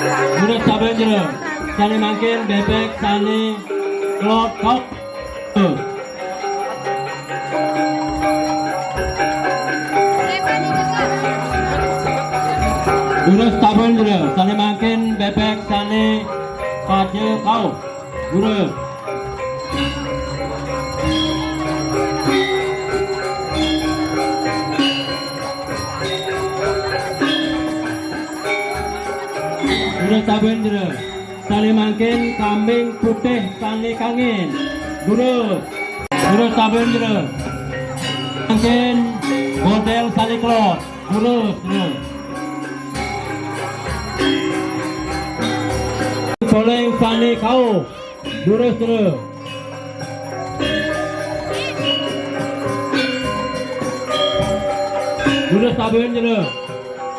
Urus saben jero. Sane mangkin bebek sane klot kok. Urus saben jero. Sane mangkin bebek sane kaje kau. Urus. Urus saben jero. Sane mangkin kambing putih sane kangin. Urus. Urus saben jero. Mangkin model sane klot. Urus jero. Boleh sane kau. Urus jero. Urus saben jero.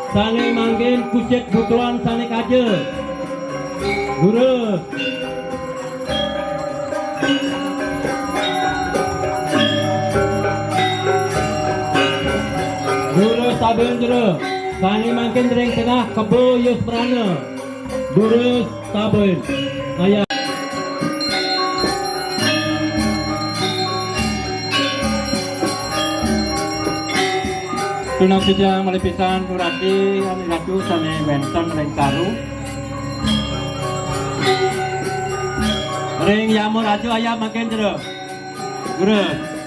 Sane mangkin kucet butuan sane kaje. Urus. Urus saben jero. Sane mangkin ring tengah kebo yus prana. Urus saben. Ayah. Tunang sejang melepisan kurati kami ratu sane wenten ring karu. Ring yamur aja ayam makin jero. Urus.